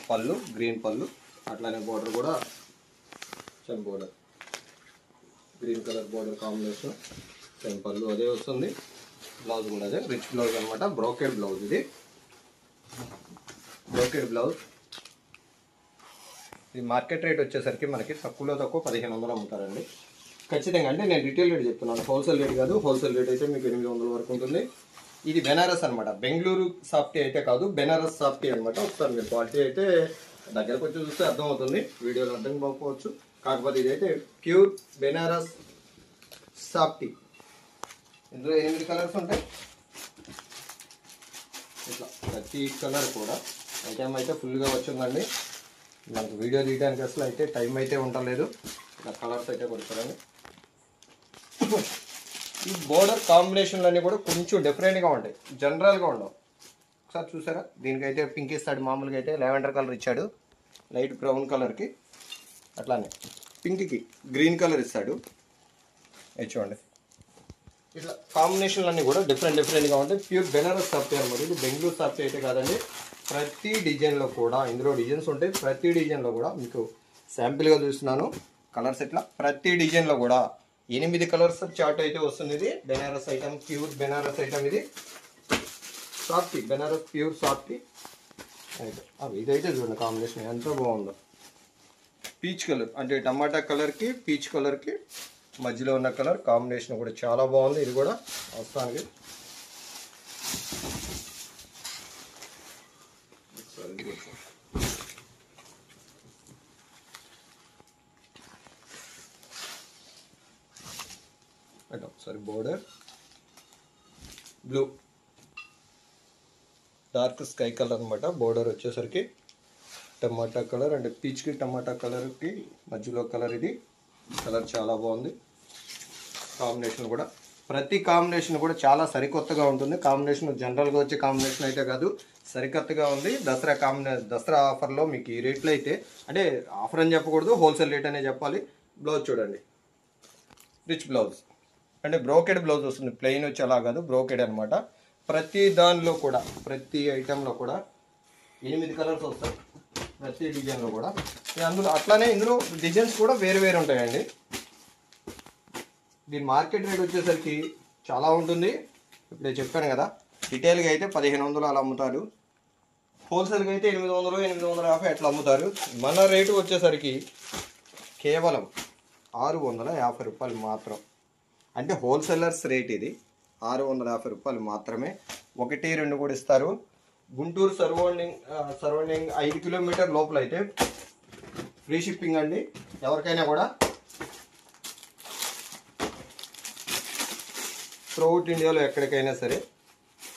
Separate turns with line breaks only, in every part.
పళ్ళు గ్రీన్ పళ్ళు, అట్లానే బోర్డర్ కూడా same border green colour border combination, same పళ్ళు అదే వస్తుంది. బ్లౌజ్ కూడా అదే రిచ్ బ్లౌజ్ అనమాట, బ్రోకెడ్ బ్లౌజ్. ఇది బ్రోకెడ్ బ్లౌజ్. ఇది మార్కెట్ రేట్ వచ్చేసరికి మనకి తక్కువలో తక్కువ 1500 అమ్ముతారండి ఖచ్చితంగా. అంటే నేను రిటైల్ రేట్ చెప్తున్నాను, హోల్సేల్ రేట్ కాదు. హోల్సేల్ రేట్ అయితే మీకు 800 వరకు ఉంటుంది. ఇది బెనారస్ అనమాట, బెంగళూరు సాఫ్టీ అయితే కాదు, బెనారస్ సాఫ్టీ అనమాట. ఒకసారి మీరు క్వాలిటీ అయితే దగ్గరకు వచ్చి చూస్తే అర్థమవుతుంది, వీడియోలో అర్థం కాకపోవచ్చు. కాకపోతే ఇదైతే ప్యూర్ బెనారస్ సాఫ్టీ. ఇందులో 8 కలర్స్ ఉంటాయి. ఇట్లా ప్రతి కలర్ కూడా ఐటమ్ అయితే ఫుల్గా వచ్చిందండి. మనకు వీడియో తీయడానికి అసలు అయితే టైం అయితే ఉండలేదు. ఇలా కలర్స్ అయితే కొడతారండి. ఈ బోర్డర్ కాంబినేషన్లు అన్నీ కూడా కొంచెం డిఫరెంట్గా ఉంటాయి, జనరల్గా ఉండవు. ఒకసారి చూసారా, దీనికైతే పింక్ ఇస్తాడు, మామూలుగా అయితే లావెండర్ కలర్ ఇచ్చాడు, లైట్ బ్రౌన్ కలర్కి. అట్లానే పింక్కి గ్రీన్ కలర్ ఇస్తాడు. ఇది చూడండి, ఇట్లా కాంబినేషన్లు అన్నీ కూడా డిఫరెంట్గా ఉంటాయి. ప్యూర్ బెనారస్ సాఫ్టీ అనమాట. ఇది బెంగళూరు సాఫ్టీ అయితే కాదండి. ప్రతి డిజైన్లో కూడా ఇందులో డిజైన్స్ ఉంటాయి. ప్రతి డిజైన్లో కూడా మీకు శాంపిల్గా చూస్తున్నాను కలర్స్. ఇట్లా ప్రతి డిజైన్లో కూడా 8 కలర్స్ చార్ట్ అయితే వస్తుంది. ఇది Benaras item, pure Benaras item. ఇది సాఫ్టీ, బెనారస్ ప్యూర్ సాఫ్టీ. ఇదైతే చూడండి కాంబినేషన్ ఎంత బాగుందో. పీచ్ కలర్ అంటే టమాటా కలర్కి పీచ్ కలర్కి మధ్యలో ఉన్న కలర్ కాంబినేషన్ కూడా చాలా బాగుంది. ఇది కూడా వస్తానికి ఒకసారి border blue dark sky colour అనమాట. బోర్డర్ వచ్చేసరికి టమాటా కలర్ అంటే పీచ్కి టమాటా కలర్కి మధ్యలో కలర్. ఇది కలర్ చాలా బాగుంది. కాంబినేషన్ కూడా ప్రతి కాంబినేషన్ కూడా చాలా సరికొత్తగా ఉంటుంది. కాంబినేషన్ జనరల్గా వచ్చే కాంబినేషన్ అయితే కాదు, సరికొత్తగా ఉంది. దసరా ఆఫర్లో మీకు ఈ రేట్లో అయితే, అంటే ఆఫర్ అని చెప్పకూడదు, హోల్సేల్ రేట్ అనే చెప్పాలి. బ్లౌజ్ చూడండి, రిచ్ బ్లౌజ్ అంటే బ్రోకెడ్ బ్లౌజ్ వస్తుంది. ప్లెయిన్ వచ్చి అలా కాదు, బ్రోకెడ్ అనమాట. ప్రతి దానిలో కూడా ప్రతి ఐటెంలో కూడా 8 కలర్స్ వస్తాయి ప్రతి డిజైన్లో కూడా. అందులో అట్లానే ఇందులో డిజైన్స్ కూడా వేరు ఉంటాయండి. దీని మార్కెట్ రేట్ వచ్చేసరికి చాలా ఉంటుంది. ఇప్పుడే చెప్పాను కదా, రిటైల్గా అయితే 1500 అలా అమ్ముతారు, హోల్సేల్గా అయితే 800, 850 అట్లా అమ్ముతారు. మన రేటు వచ్చేసరికి కేవలం 650 రూపాయలు మాత్రం. అంటే హోల్సేలర్స్ రేట్ ఇది 650 రూపాయలు మాత్రమే. 1, 2 కూడా ఇస్తారు. గుంటూరు సరౌండింగ్ 5 కిలోమీటర్ లోపల అయితే ఫ్రీ షిప్పింగ్ అండి. ఎవరికైనా కూడా త్రూఅవుట్ ఇండియాలో ఎక్కడికైనా సరే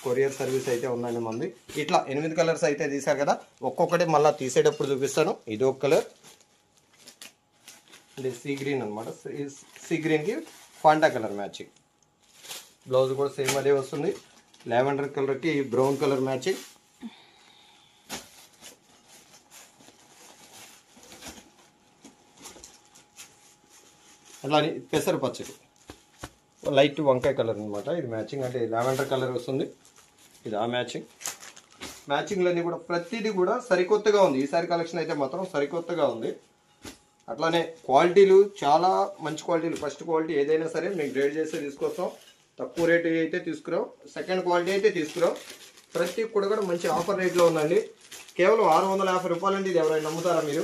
కొరియర్ సర్వీస్ అయితే ఉందండి మంది. ఇట్లా 8 కలర్స్ అయితే తీసారు కదా, ఒక్కొక్కటి మళ్ళీ తీసేటప్పుడు చూపిస్తాను. ఇది ఒక కలర్ అంటే సీ గ్రీన్ అనమాట. సీ గ్రీన్కి ఫాంటా కలర్ మ్యాచింగ్. బ్లౌజ్ కూడా సేమ్ అదే వస్తుంది. లావెండర్ కలర్కి బ్రౌన్ కలర్ మ్యాచింగ్. అలా పెసర పచ్చడి లైట్ వంకాయ కలర్ అనమాట. ఇది మ్యాచింగ్ అంటే లావెండర్ కలర్ వస్తుంది. ఇది ఆ మ్యాచింగ్లన్నీ కూడా ప్రతిదీ కూడా సరికొత్తగా ఉంది. ఈసారి కలెక్షన్ అయితే మాత్రం సరికొత్తగా ఉంది. అట్లానే క్వాలిటీలు చాలా మంచి క్వాలిటీలు. ఫస్ట్ క్వాలిటీ ఏదైనా సరే మేము గ్రేడ్ చేస్తే తీసుకొస్తాం. తక్కువ రేటు అయితే తీసుకురాం, సెకండ్ క్వాలిటీ అయితే తీసుకురాం. ప్రతి కూడా మంచి ఆఫర్ రేట్లో ఉందండి. కేవలం 650 రూపాయలు అండి. ఇది ఎవరైనా నమ్ముతారా మీరు?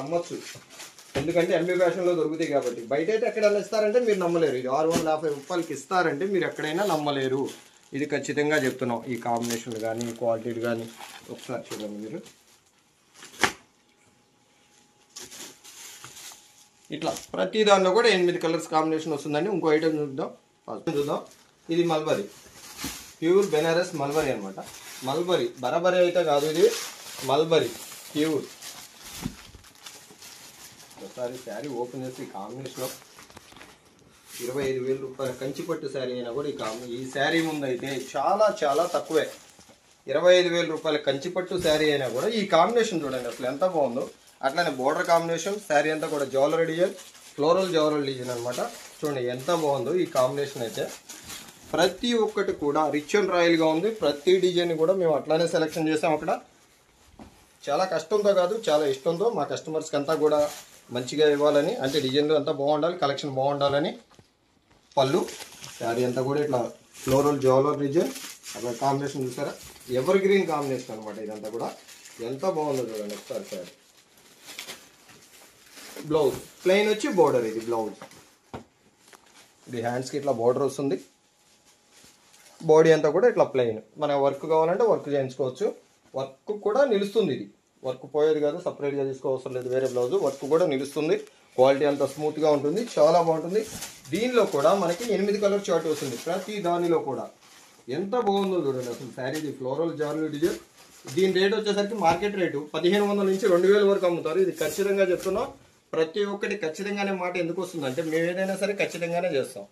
నమ్మొచ్చు, ఎందుకంటే ఎంబీ ఫ్యాషన్లో దొరుకుతాయి కాబట్టి. బయట అయితే ఎక్కడైనా ఇస్తారంటే మీరు నమ్మలేరు. ఇది 650 రూపాయలకి ఇస్తారంటే మీరు ఎక్కడైనా నమ్మలేరు. ఇది ఖచ్చితంగా చెప్తున్నాం. ఈ కాంబినేషన్లు కానీ క్వాలిటీలు కానీ ఒకసారి చూడండి మీరు. ఇట్లా ప్రతి దానిలో కూడా 8 కలర్స్ కాంబినేషన్ వస్తుందండి. ఇంకో ఐటమ్ చూద్దాం. ఇది మల్బరీ, ప్యూర్ బెనారస్ మల్బరీ అనమాట. మల్బరీ బరాబరీ అయితే కాదు, ఇది మల్బరీ ప్యూర్. ఒకసారి శారీ ఓపెన్ చేసి కాంబినేషన్లో 25,000 రూపాయల కంచిపట్టు శారీ అయినా కూడా ఈ శారీ ముందు అయితే చాలా తక్కువే. 25,000 రూపాయల కంచిపట్టు శారీ అయినా కూడా ఈ కాంబినేషన్ చూడండి అసలు ఎంత బాగుందో. అట్లానే బోర్డర్ కాంబినేషన్, శారీ అంతా కూడా జ్యువెలరీ డిజైన్, ఫ్లోరల్ డిజైన్ అనమాట. చూడండి ఎంత బాగుందో ఈ కాంబినేషన్ అయితే. ప్రతి ఒక్కటి కూడా రిచ్ అండ్ రాయల్గా ఉంది. ప్రతి డిజైన్ కూడా మేము అట్లానే సెలెక్షన్ చేసాం. అక్కడ చాలా కష్టంతో కాదు, చాలా ఇష్టంతో మా కస్టమర్స్కి అంతా కూడా మంచిగా ఇవ్వాలని, అంటే డిజైన్లు అంతా బాగుండాలి, కలెక్షన్ బాగుండాలని. పళ్ళు శారీ అంతా కూడా ఇట్లా ఫ్లోరల్ జోలర్ డిజైన్, అక్కడ కాంబినేషన్ చూసారా, ఎవర్ గ్రీన్ కాంబినేషన్ అనమాట. ఇదంతా కూడా ఎంత బాగుందో చూడండి ఒకసారి శారీ. బ్లౌజ్ ప్లెయిన్ వచ్చి బోర్డర్, ఇది బ్లౌజ్. ఇది హ్యాండ్స్కి ఇట్లా బోర్డర్ వస్తుంది, బాడీ అంతా కూడా ఇట్లా ప్లెయిన్. మన వర్క్ కావాలంటే వర్క్ చేయించుకోవచ్చు, వర్క్ కూడా నిలుస్తుంది. ఇది వర్క్ పోయేది కాదు, సపరేట్గా తీసుకోవసరం లేదు వేరే బ్లౌజ్. వర్క్ కూడా నిలుస్తుంది, క్వాలిటీ అంతా స్మూత్గా ఉంటుంది, చాలా బాగుంటుంది. దీనిలో కూడా మనకి 8 కలర్ చార్ట్ వస్తుంది ప్రతి దానిలో కూడా. ఎంత బాగుందో చూడండి అసలు శారీ. ఇది ఫ్లోరల్ జార్లు డిజైన్. దీని రేట్ వచ్చేసరికి మార్కెట్ రేటు 1500 నుంచి 2000 వరకు అమ్ముతారు. ఇది ఖచ్చితంగా చెప్తున్నాం, ప్రతి ఒక్కటి ఖచ్చితంగానే మాట ఎందుకు వస్తుందంటే మేము ఏదైనా సరే ఖచ్చితంగానే చేస్తాం.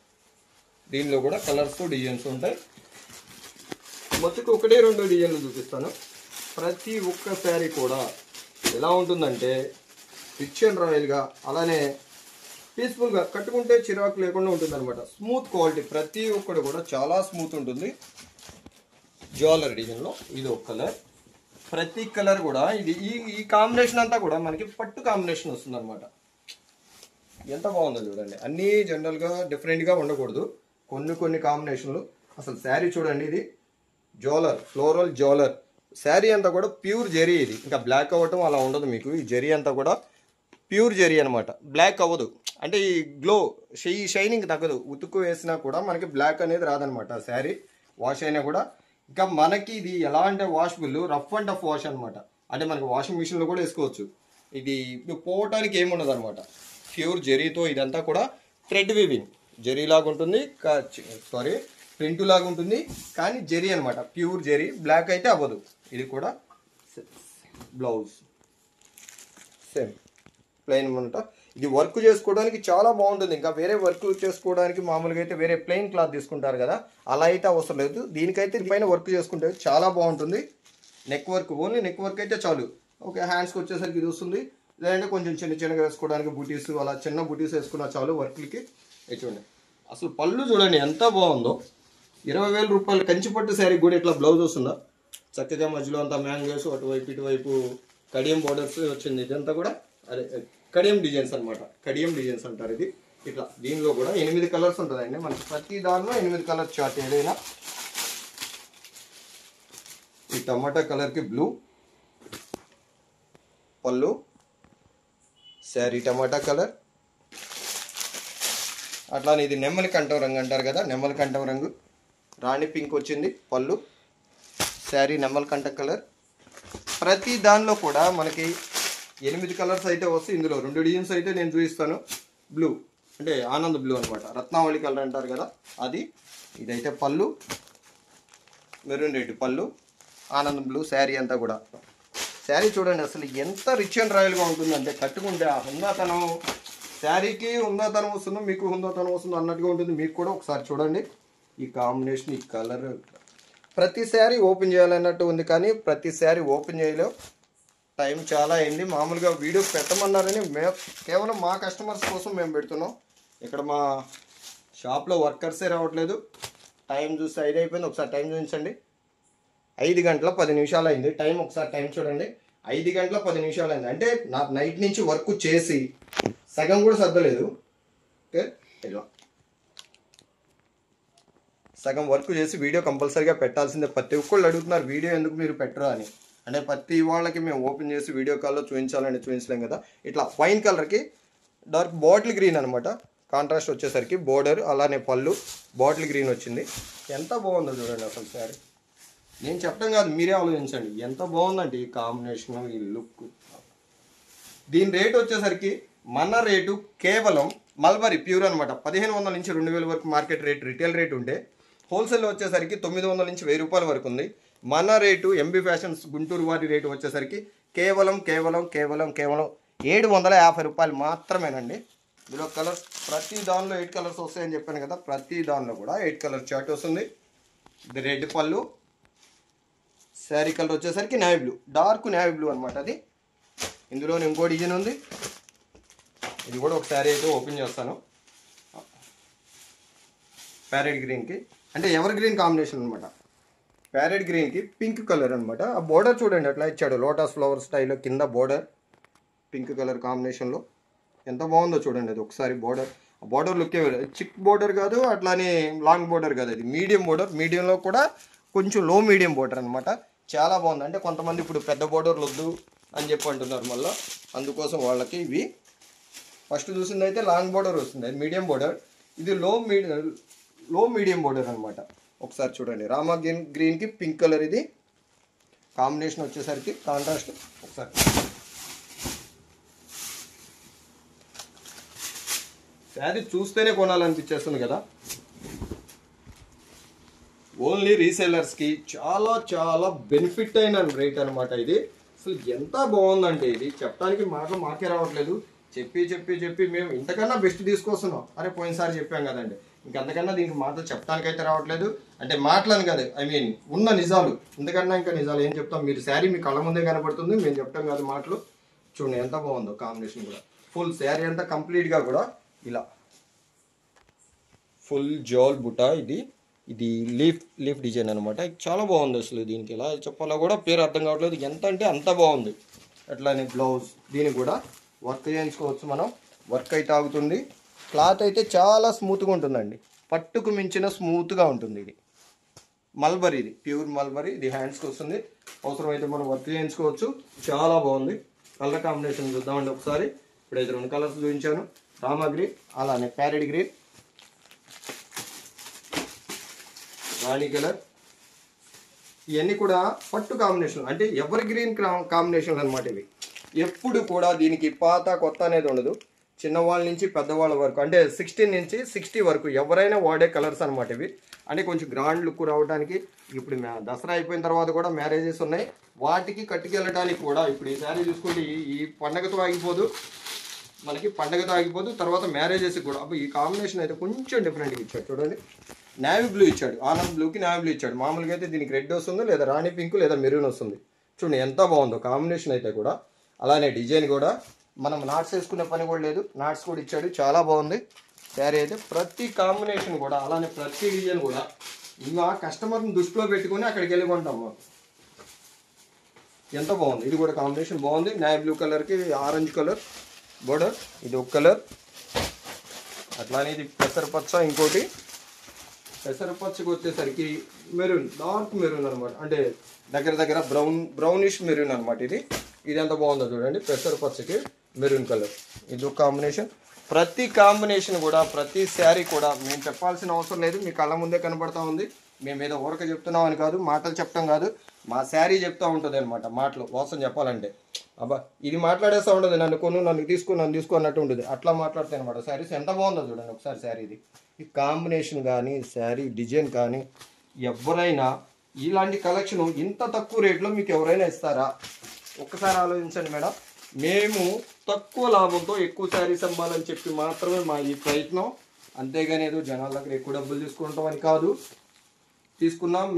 దీనిలో కూడా కలర్స్ డిజైన్స్ ఉంటాయి. మొత్తం 1-2 డిజైన్లు చూపిస్తాను. ప్రతి ఒక్క శారీ కూడా ఎలా ఉంటుందంటే రిచ్ అండ్ రాయల్గా, అలానే పీస్ఫుల్గా, కట్టుకుంటే చిరాకు లేకుండా ఉంటుంది అనమాట. స్మూత్ క్వాలిటీ, ప్రతి ఒక్కటి కూడా చాలా స్మూత్ ఉంటుంది. జ్యువెలరీ డిజైన్లో ఇది ఒక కలర్. ప్రతి కలర్ కూడా ఇది ఈ కాంబినేషన్ అంతా కూడా మనకి పట్టు కాంబినేషన్ వస్తుంది అనమాట. ఎంత బాగుందో చూడండి. అన్నీ జనరల్గా డిఫరెంట్గా ఉండకూడదు, కొన్ని కాంబినేషన్లు. అసలు శారీ చూడండి, ఇది జ్యువెలర్, ఫ్లోరల్ జ్యువెలర్ శారీ అంతా కూడా ప్యూర్ జెరీ. ఇది ఇంకా బ్లాక్ అవ్వటం అలా ఉండదు మీకు. ఈ జెరీ అంతా కూడా ప్యూర్ జెరీ అనమాట, బ్లాక్ అవ్వదు. అంటే ఈ గ్లో షైనింగ్ తగ్గదు, ఉతుకు వేసినా కూడా మనకి బ్లాక్ అనేది రాదనమాట. శారీ వాష్ అయినా కూడా ఇంకా మనకి ఇది ఎలా అంటే washable, rough and tough wash అనమాట. అంటే మనకి వాషింగ్ మిషన్లో కూడా వేసుకోవచ్చు. ఇది పోవటానికి ఏముండదు అనమాట. ప్యూర్ జెరీతో ఇదంతా కూడా థ్రెడ్ వీవింగ్ జెరీ లాగా ఉంటుంది, ప్రింట్ లాగా ఉంటుంది, కానీ జెరీ అనమాట, ప్యూర్ జెరీ. బ్లాక్ అయితే అవ్వదు. ఇది కూడా బ్లౌజ్ సేమ్ ప్లెయిన్ అనమాట. ఇది వర్క్ చేసుకోవడానికి చాలా బాగుంటుంది. ఇంకా వేరే వర్క్ చేసుకోవడానికి మామూలుగా అయితే వేరే ప్లెయిన్ క్లాత్ తీసుకుంటారు కదా, అలా అయితే అవసరం లేదు. దీనికైతే పైన వర్క్ చేసుకుంటే చాలా బాగుంటుంది. Neck work, only neck work అయితే చాలు. ఓకే, హ్యాండ్స్కి వచ్చేసరికి ఇది వస్తుంది. లేదంటే కొంచెం చిన్నగా వేసుకోవడానికి బుటీస్, అలా చిన్న బుటీస్ వేసుకున్నా చాలు వర్క్లకి. చూడండి అసలు పళ్ళు చూడండి ఎంత బాగుందో. 20,000 రూపాయలు కంచిపట్టు శారీ కూడా ఇట్లా బ్లౌజ్ వస్తుందా చక్కగా. మధ్యలో అంతా మ్యాంగోస్, అటువైపు ఇటువైపు కడియం బోర్డర్స్ వచ్చింది. ఇదంతా కూడా అదే కడియం డిజైన్స్ అనమాట, కడియం డిజైన్స్ అంటారు ఇది. ఇట్లా దీనిలో కూడా 8 కలర్స్ ఉంటుందండి మనకి. ప్రతి దానిలో 8 కలర్ చార్ట్. ఏదైనా ఈ టమాటా కలర్కి బ్లూ పళ్ళు, శారీ టమాటా కలర్. అట్లానే ఇది నెమ్మలి కంఠం రంగు అంటారు కదా, నెమ్మలి కంఠం రంగు. రాణి పింక్ వచ్చింది పళ్ళు, శారీ నెమ్మలి కంఠ కలర్. ప్రతి దానిలో కూడా మనకి 8 కలర్స్ అయితే వస్తాయి. ఇందులో 2 డిజైన్స్ అయితే నేను చూపిస్తాను. బ్లూ అంటే ఆనంద్ బ్లూ అనమాట, రత్నావళి కలర్ అంటారు కదా అది. ఇదైతే పళ్ళు, మెరూన్ రెడ్ పళ్ళు, ఆనంద్ బ్లూ. శారీ అంతా కూడా శారీ చూడండి అసలు ఎంత రిచ్ అండ్ రాయల్గా ఉంటుందంటే కట్టుకుంటే ఆ హుందాతనం, శారీకి హుందాతనం వస్తుందో మీకు హుందాతనం వస్తుందో అన్నట్టుగా ఉంటుంది. మీకు కూడా ఒకసారి చూడండి ఈ కాంబినేషన్, ఈ కలర్. ప్రతి శారీ ఓపెన్ చేయాలన్నట్టు ఉంది, కానీ ప్రతి శారీ ఓపెన్ చేయలేవు. టైం చాలా అయింది. మామూలుగా వీడియో పెట్టమన్నారని కేవలం మా కస్టమర్స్ కోసం మేము పెడుతున్నాం. ఇక్కడ మా షాప్లో వర్కర్సే రావట్లేదు. టైం చూస్తే 5 అయిపోయింది. ఒకసారి టైం చూపించండి. 5 గంటల 10 నిమిషాలు అయింది టైం. ఒకసారి టైం చూడండి, 5 గంటల 10 నిమిషాలు అయింది. అంటే నా నైట్ నుంచి వర్క్ చేసి సగం కూడా సర్దలేదు. ఓకే, ఇలా సగం వర్క్ చేసి వీడియో కంపల్సరీగా పెట్టాల్సిందే. ప్రతి ఒక్కళ్ళు అడుగుతున్నారు వీడియో ఎందుకు మీరు పెట్టరా అని. అంటే ప్రతి వాళ్ళకి మేము ఓపెన్ చేసి వీడియో కాల్లో చూపించాలని చూపించలేం కదా. ఇట్లా వైన్ కలర్కి డార్క్ బాటిల్ గ్రీన్ అనమాట, కాంట్రాస్ట్ వచ్చేసరికి బోర్డర్, అలానే పళ్ళు బాటిల్ గ్రీన్ వచ్చింది. ఎంత బాగుందో చూడండి అసలు శారీ. నేను చెప్పడం కాదు, మీరే ఆలోచించండి ఎంత బాగుందంటే ఈ కాంబినేషన్, ఈ లుక్. దీని రేట్ వచ్చేసరికి మన రేటు కేవలం మల్బరీ ప్యూర్ అనమాట 1500 నుంచి 2000 వరకు మార్కెట్ రేట్, రిటైల్ రేట్ ఉంటే హోల్సేల్ వచ్చేసరికి 900 నుంచి 1000 రూపాయల వరకు ఉంది. మన రేటు ఎంబీ ఫ్యాషన్స్ గుంటూరు వారి రేటు వచ్చేసరికి కేవలం 750 రూపాయలు మాత్రమేనండి. ఇందులో కలర్స్ ప్రతి దానిలో 8 కలర్స్ వస్తాయని చెప్పాను కదా, ప్రతి దానిలో కూడా 8 కలర్ చార్ట్ వస్తుంది. ఇది రెడ్ పళ్ళు, శారీ కలర్ వచ్చేసరికి navy blue, dark navy blue అనమాట అది. ఇందులోనే ఇంకో డిజైన్ ఉంది. ఇది కూడా ఒక శారీ అయితే ఓపెన్ చేస్తాను. ప్యారెట్ గ్రీన్కి అంటే ఎవర్ గ్రీన్ కాంబినేషన్ అనమాట. ప్యారెట్ గ్రీన్కి పింక్ కలర్ అనమాట. ఆ బోర్డర్ చూడండి అట్లా ఇచ్చాడు, లోటస్ ఫ్లవర్ స్టైల్లో కింద బోర్డర్ పింక్ కలర్ కాంబినేషన్లో ఎంత బాగుందో చూడండి. అది ఒకసారి బోర్డర్ లుక్కే చిక్ బోర్డర్ కాదు, అట్లానే లాంగ్ బోర్డర్ కాదు, అది మీడియం బోర్డర్. మీడియంలో కూడా కొంచెం లో మీడియం బోర్డర్ అనమాట. చాలా బాగుంది. అంటే కొంతమంది ఇప్పుడు పెద్ద బోర్డర్లు వద్దు అని చెప్పి అంటున్నారు, మళ్ళీ అందుకోసం వాళ్ళకి ఇవి. ఫస్ట్ చూసింది అయితే లాంగ్ బోర్డర్ వస్తుంది, అది మీడియం బోర్డర్. ఇది లో మీడియం బోర్డర్ అనమాట. ఒకసారి చూడండి, రామా గ్రీన్కి పింక్ కలర్ ఇది కాంబినేషన్ వచ్చేసరికి కాంట్రాస్ట్. ఒకసారి శారీ చూస్తేనే కొనాలనిపించేస్తుంది కదా. ఓన్లీ రీసేలర్స్కి చాలా చాలా బెనిఫిట్ అయిన రేట్ అనమాట ఇది. అసలు ఎంత బాగుందంటే ఇది చెప్పడానికి మాటలు మాకే రావట్లేదు. చెప్పి మేము ఇంతకన్నా బెస్ట్ తీసుకొస్తున్నాం. అరే పోయినసారి చెప్పాం కదండి, ఇంకంతకన్నా దీనికి మాటలు చెప్పడానికైతే రావట్లేదు. అంటే మాటలని కాదు, ఐ మీన్ ఉన్న నిజాలు. ఇంతకన్నా ఇంకా నిజాలు ఏం చెప్తాం. మీరు శారీ మీ కళ్ళ ముందే కనపడుతుంది, మేము చెప్తాం కాదు మాటలు. చూడండి ఎంత బాగుందో కాంబినేషన్ కూడా. ఫుల్ శారీ అంతా కంప్లీట్గా కూడా ఇలా ఫుల్ జోల్ బుటా. ఇది లీఫ్ డిజైన్ అనమాట. చాలా బాగుంది అసలు. దీనికి ఎలా చెప్పాలో కూడా పేరు అర్థం కావట్లేదు, ఎంత అంటే అంత బాగుంది. అట్లానే బ్లౌజ్ దీనికి కూడా వర్క్ చేయించుకోవచ్చు మనం. వర్క్ అయితే ఆగుతుంది. క్లాత్ అయితే చాలా స్మూత్గా ఉంటుందండి, పట్టుకు మించిన స్మూత్గా ఉంటుంది. ఇది మల్బరీ, ఇది ప్యూర్ మల్బరీ. ఇది హ్యాండ్స్కి వస్తుంది. అవసరమైతే మనం వర్క్ చేయించుకోవచ్చు. చాలా బాగుంది. కలర్ కాంబినేషన్ చూద్దామండి ఒకసారి. ఇప్పుడైతే 2 కలర్స్ చూపించాను, రామా గ్రీన్ అలానే ప్యారెట్ గ్రీన్, రాణి కలర్. ఇవన్నీ కూడా పట్టు కాంబినేషన్, అంటే ఎవర్ గ్రీన్ కాంబినేషన్ అనమాట. ఇవి ఎప్పుడు కూడా దీనికి పాత కొత్త అనేది ఉండదు. చిన్నవాళ్ళ నుంచి పెద్దవాళ్ళ వరకు, అంటే 16 నుంచి 60 వరకు ఎవరైనా వాడే కలర్స్ అనమాట ఇవి. అంటే కొంచెం గ్రాండ్ లుక్ రావడానికి. ఇప్పుడు దసరా అయిపోయిన తర్వాత కూడా మ్యారేజెస్ ఉన్నాయి, వాటికి కట్టుకెళ్ళడానికి కూడా. ఇప్పుడు ఈ శారీ చూసుకుంటే ఈ పండగతో ఆగిపోదు మనకి, పండగతో ఆగిపోదు. తర్వాత మ్యారేజెస్కి కూడా. అప్పుడు ఈ కాంబినేషన్ అయితే కొంచెం డిఫరెంట్గా ఇచ్చాడు చూడండి. నేవీ బ్లూ ఇచ్చాడు, ఆనంద్ బ్లూకి నేవీ బ్లూ ఇచ్చాడు. మామూలుగా అయితే దీనికి రెడ్ వస్తుంది, లేదా రాణి పింక్, లేదా మెరూన్ వస్తుంది. చూడండి ఎంత బాగుందో కాంబినేషన్ అయితే కూడా. అలానే డిజైన్ కూడా మనం నాట్స్ వేసుకునే పని కూడా లేదు, నాట్స్ కూడా ఇచ్చాడు. చాలా బాగుంది శారీ అయితే. ప్రతి కాంబినేషన్ కూడా అలానే ప్రతి డిజైన్ కూడా ఇంకా కస్టమర్ని దృష్టిలో పెట్టుకుని అక్కడికి వెళ్ళి కొంటాము. ఎంత బాగుంది. ఇది కూడా కాంబినేషన్ బాగుంది. నేవీ బ్లూ కలర్కి ఆరెంజ్ కలర్ బోర్డర్, ఇది ఒక కలర్. అట్లానే ఇది పెసరపచ్చ, ఇంకోటి పెసరపచ్చకి వచ్చేసరికి మెరూన్, డార్క్ మెరూన్ అనమాట. అంటే దగ్గర బ్రౌనిష్ మెరూన్ అనమాట. ఇది ఎంత బాగుందో చూడండి. పెసరపచ్చకి మెరూన్ కలర్, ఇది ఒక కాంబినేషన్. ప్రతి కాంబినేషన్ కూడా, ప్రతి శారీ కూడా మేము చెప్పాల్సిన అవసరం లేదు, మీ కళ్ళ ముందే కనబడతా ఉంది. మేము ఏదో ఊరక చెప్తున్నాం అని కాదు, మాటలు చెప్పడం కాదు, మా శారీ చెప్తూ ఉంటుంది అనమాట. మాటలు వాసన చెప్పాలంటే అబ్బా ఇది మాట్లాడేస్తూ ఉంటుంది, నన్ను తీసుకో అన్నట్టు ఉంటుంది. అట్లా మాట్లాడతాయి అనమాట శారీస్. ఎంత బాగుందో చూడండి ఒకసారి శారీ. ఈ కాంబినేషన్ కానీ శారీ డిజైన్ కానీ ఎవరైనా ఇలాంటి కలెక్షన్ ఇంత తక్కువ రేట్లో మీకు ఎవరైనా ఇస్తారా? ఒక్కసారి ఆలోచించండి మేడం. మేము తక్కువ లాభంతో ఎక్కువ శారీస్ అమ్మాలని చెప్పి మాత్రమే మా ఈ ప్రయత్నం. అంతేగాని ఏదో జనాల దగ్గర ఎక్కువ డబ్బులు తీసుకుంటాం అని కాదు.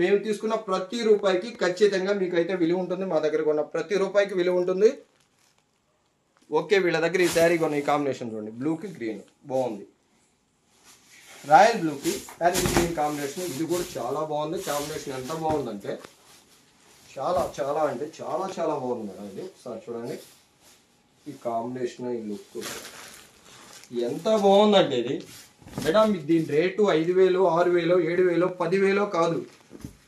మేము తీసుకున్న ప్రతి రూపాయికి ఖచ్చితంగా మీకైతే విలువ ఉంటుంది. మా దగ్గర కొన్న ప్రతి రూపాయికి విలువ ఉంటుంది. ఓకే, వీళ్ళ దగ్గర ఈ శారీ కొన్న ఈ కాంబినేషన్ చూడండి, బ్లూకి గ్రీన్ బాగుంది. రాయల్ బ్లూకి ప్యారెట్ గ్రీన్ కాంబినేషన్, ఇది కూడా చాలా బాగుంది. కాంబినేషన్ ఎంత బాగుందంటే చాలా అంటే చాలా బాగుంది మేడం. ఇది ఒకసారి చూడండి, ఈ కాంబినేషన్, ఈ లుక్ ఎంత బాగుందంటే ఇది మేడం. దీని రేటు 5,000, 6,000, 7,000, 10,000 కాదు,